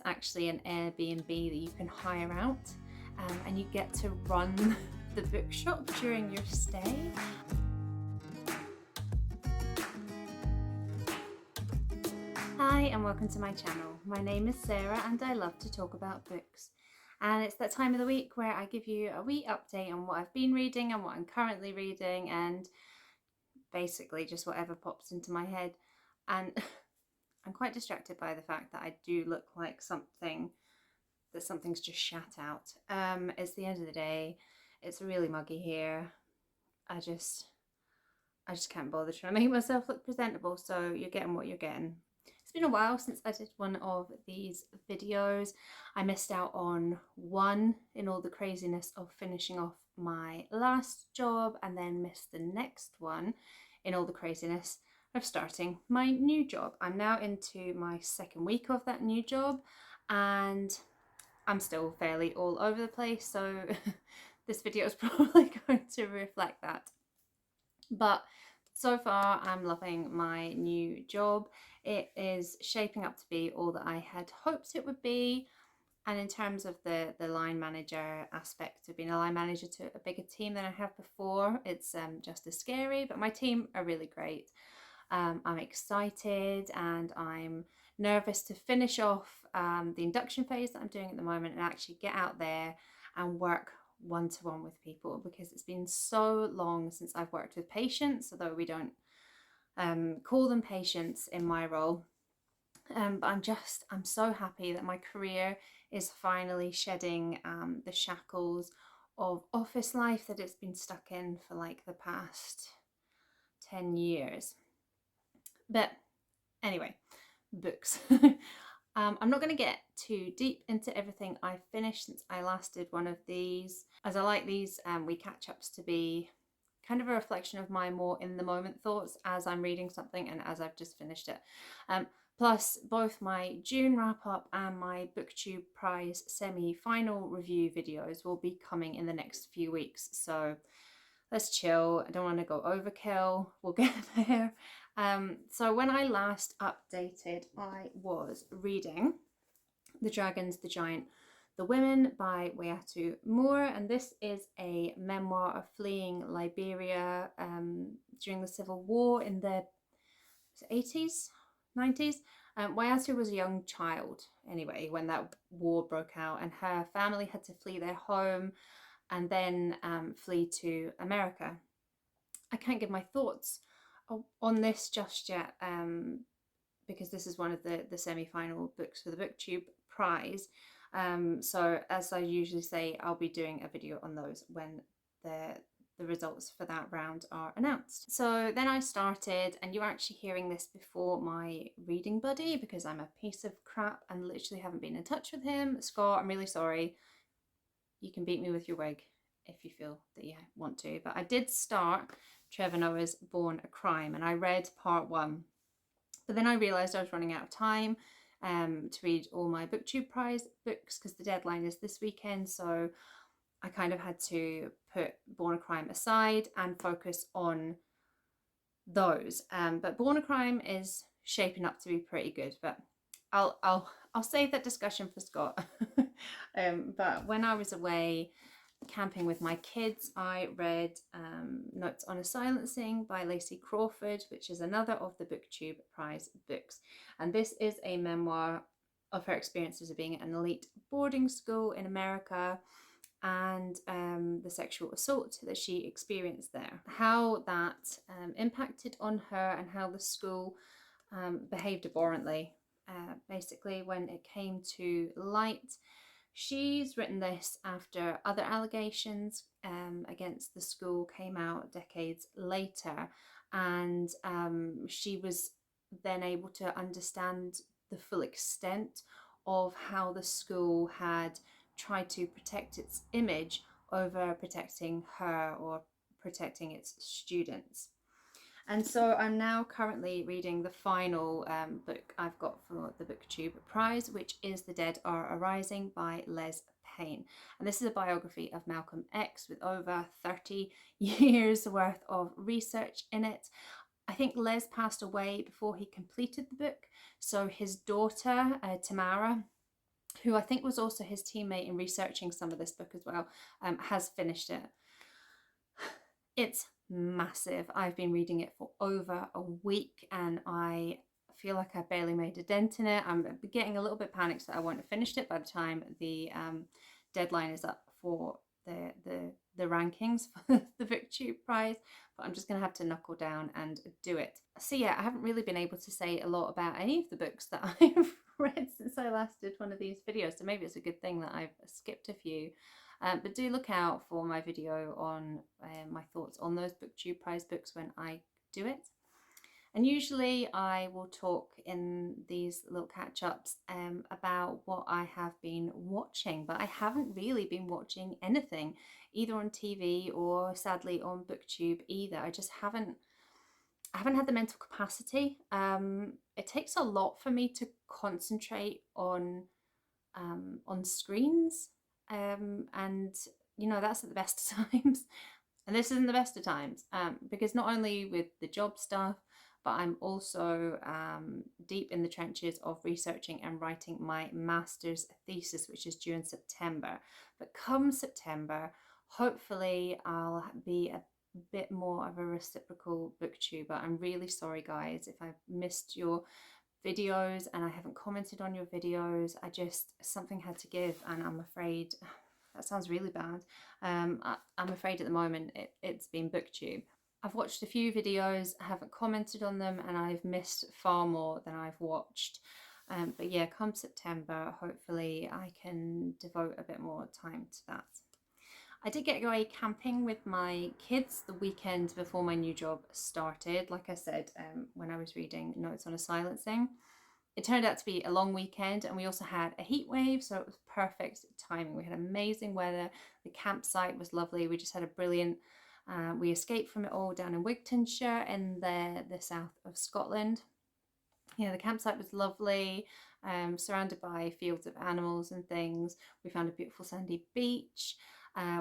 actually an Airbnb that you can hire out, and you get to run the bookshop during your stay. Hi and welcome to my channel. My name is Sarah and I love to talk about books. And it's that time of the week where I give you a wee update on what I've been reading and what I'm currently reading, and basically just whatever pops into my head. And I'm quite distracted by the fact that I do look like something's just shat out. It's the end of the day. It's really muggy here. I just can't bother trying to make myself look presentable, so you're getting what you're getting. It's been a while since I did one of these videos. I missed out on one in all the craziness of finishing off my last job, and then missed the next one in all the craziness of starting my new job. I'm now into my second week of that new job and I'm still fairly all over the place, so this video is probably going to reflect that. But so far I'm loving my new job. It is shaping up to be all that I had hoped it would be. And in terms of the line manager aspect of being a line manager to a bigger team than I have before, it's just as scary, but my team are really great. I'm excited and I'm nervous to finish off the induction phase that I'm doing at the moment and actually get out there and work one-to-one with people, because it's been so long since I've worked with patients, although we don't call them patients in my role. But I'm so happy that my career is finally shedding the shackles of office life that it's been stuck in for like the past 10 years. But anyway, books. I'm not going to get too deep into everything I've finished since I last did one of these, as I like these wee catch-ups to be kind of a reflection of my more in the moment thoughts as I'm reading something and as I've just finished it. Plus, both my June wrap-up and my BookTube Prize semi-final review videos will be coming in the next few weeks, so let's chill. I don't want to go overkill. We'll get there. So when I last updated, I was reading The Dragons, the Giant, the Women by Wayetu, and this is a memoir of fleeing Liberia during the Civil War in the 80s, 90s. Wayetu was a young child anyway when that war broke out, and her family had to flee their home and then flee to America. I can't give my thoughts on this just yet because this is one of the semi-final books for the BookTube Prize. So as I usually say, I'll be doing a video on those when the results for that round are announced. So then I started, and you're actually hearing this before my reading buddy because I'm a piece of crap and literally haven't been in touch with him. Scott, I'm really sorry. You can beat me with your wig if you feel that you want to. But I did start Trevor Noah's Born a Crime, and I read part 1. But then I realised I was running out of time to read all my BookTube Prize books because the deadline is this weekend. So I kind of had to put Born a Crime aside and focus on those. But Born a Crime is shaping up to be pretty good. But I'll save that discussion for Scott. But when I was away camping with my kids, I read Notes on a Silencing by Lacy Crawford, which is another of the BookTube Prize books. And this is a memoir of her experiences of being at an elite boarding school in America and the sexual assault that she experienced there. How that impacted on her and how the school behaved abhorrently. Basically, when it came to light, she's written this after other allegations against the school came out decades later, and she was then able to understand the full extent of how the school had tried to protect its image over protecting her or protecting its students. And so I'm now currently reading the final book I've got for the BookTube Prize, which is The Dead Are Arising by Payne. And this is a biography of Malcolm X with over 30 years worth of research in it. I think Les passed away before he completed the book, so his daughter, Tamara, who I think was also his teammate in researching some of this book as well, has finished it. It's massive. I've been reading it for over a week and I feel like I barely made a dent in it. I'm getting a little bit panicked that I won't have finished it by the time the deadline is up for the rankings for the BookTube prize, but I'm just gonna have to knuckle down and do it. So yeah, I haven't really been able to say a lot about any of the books that I've read since I last did one of these videos, so maybe it's a good thing that I've skipped a few. But do look out for my video on my thoughts on those BookTube prize books when I do it. And usually I will talk in these little catch-ups about what I have been watching, but I haven't really been watching anything, either on TV or sadly on BookTube either. I haven't had the mental capacity. It takes a lot for me to concentrate on screens, and you know, that's at the best of times. And this isn't the best of times, because not only with the job stuff, but I'm also deep in the trenches of researching and writing my master's thesis, which is due in September. But come September, hopefully I'll be a bit more of a reciprocal booktuber. I'm really sorry guys if I've missed your videos and I haven't commented on your videos. Something had to give, and I'm afraid, that sounds really bad, I'm afraid at the moment it's been BookTube. I've watched a few videos, haven't commented on them, and I've missed far more than I've watched. But yeah, come September, hopefully I can devote a bit more time to that. I did get away camping with my kids the weekend before my new job started, like I said, when I was reading Notes on a Silencing. It turned out to be a long weekend, and we also had a heat wave, so it was perfect timing. We had amazing weather, the campsite was lovely, we just had a brilliant, we escaped from it all down in Wigtownshire in the south of Scotland. Yeah, the campsite was lovely, surrounded by fields of animals and things. We found a beautiful sandy beach.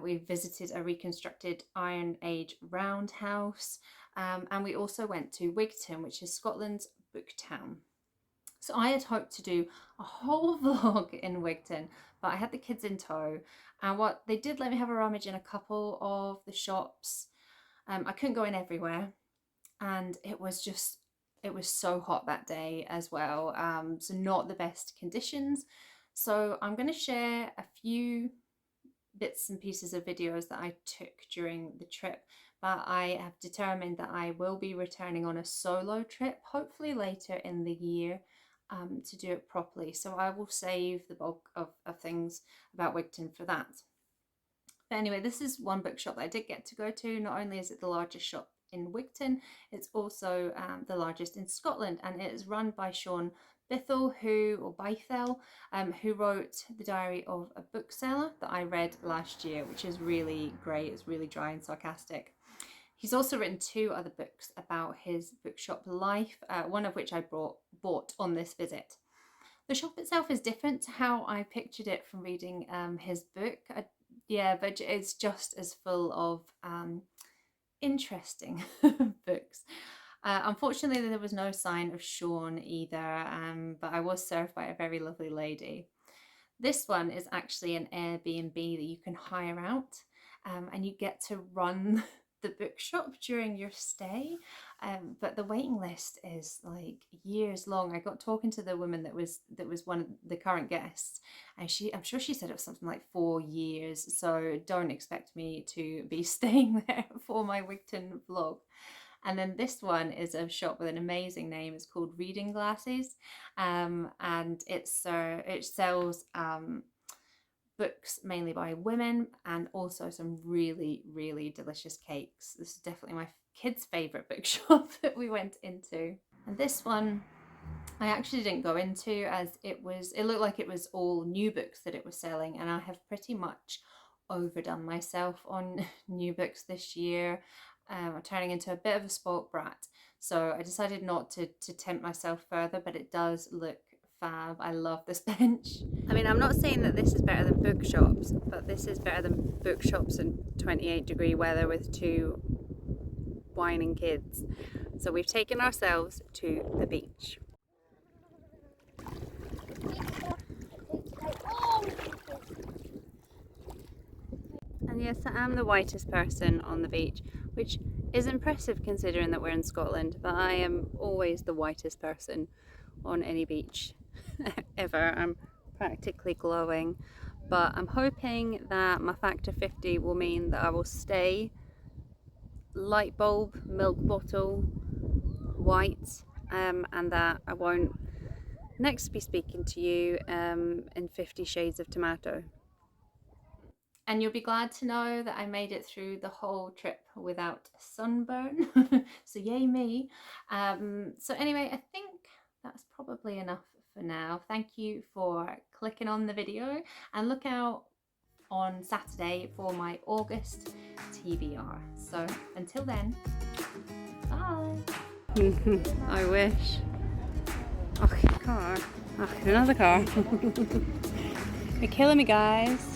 We visited a reconstructed Iron Age roundhouse, and we also went to Wigtown, which is Scotland's book town. So I had hoped to do a whole vlog in Wigtown, but I had the kids in tow, and they did let me have a rummage in a couple of the shops. I couldn't go in everywhere, and it was so hot that day as well, so not the best conditions. So I'm going to share a few bits and pieces of videos that I took during the trip, but I have determined that I will be returning on a solo trip, hopefully later in the year, to do it properly. So I will save the bulk of things about Wigtown for that. But anyway, this is one bookshop that I did get to go to. Not only is it the largest shop in Wigtown, it's also the largest in Scotland, and it is run by Sean Bithell, who wrote The Diary of a Bookseller that I read last year, which is really great. It's really dry and sarcastic. He's also written 2 other books about his bookshop life, one of which I bought on this visit. The shop itself is different to how I pictured it from reading his book. Yeah, but it's just as full of interesting books. Unfortunately, there was no sign of Sean either, but I was served by a very lovely lady. This one is actually an Airbnb that you can hire out, and you get to run the bookshop during your stay, but the waiting list is like years long. I got talking to the woman that was one of the current guests, and I'm sure she said it was something like 4 years, so don't expect me to be staying there for my Wigtown vlog. And then this one is a shop with an amazing name. It's called Reading Glasses, and it sells books mainly by women, and also some really, really delicious cakes. This is definitely my kids' favourite bookshop that we went into. And this one I actually didn't go into, as it looked like it was all new books that it was selling, and I have pretty much overdone myself on new books this year. I'm turning into a bit of a spoilt brat, so I decided not to tempt myself further, but it does look fab. I love this bench. I mean, I'm not saying that this is better than bookshops, but this is better than bookshops in 28-degree weather with 2 whining kids. So we've taken ourselves to the beach. Yes, I am the whitest person on the beach, which is impressive considering that we're in Scotland, but I am always the whitest person on any beach ever. I'm practically glowing, but I'm hoping that my factor 50 will mean that I will stay light bulb, milk bottle, white, and that I won't next be speaking to you in 50 shades of tomato. And you'll be glad to know that I made it through the whole trip without sunburn. So yay me. So anyway, I think that's probably enough for now. Thank you for clicking on the video, and look out on Saturday for my August TBR. So until then, bye. I wish. Okay, car. Okay, another car. You're killing me, guys.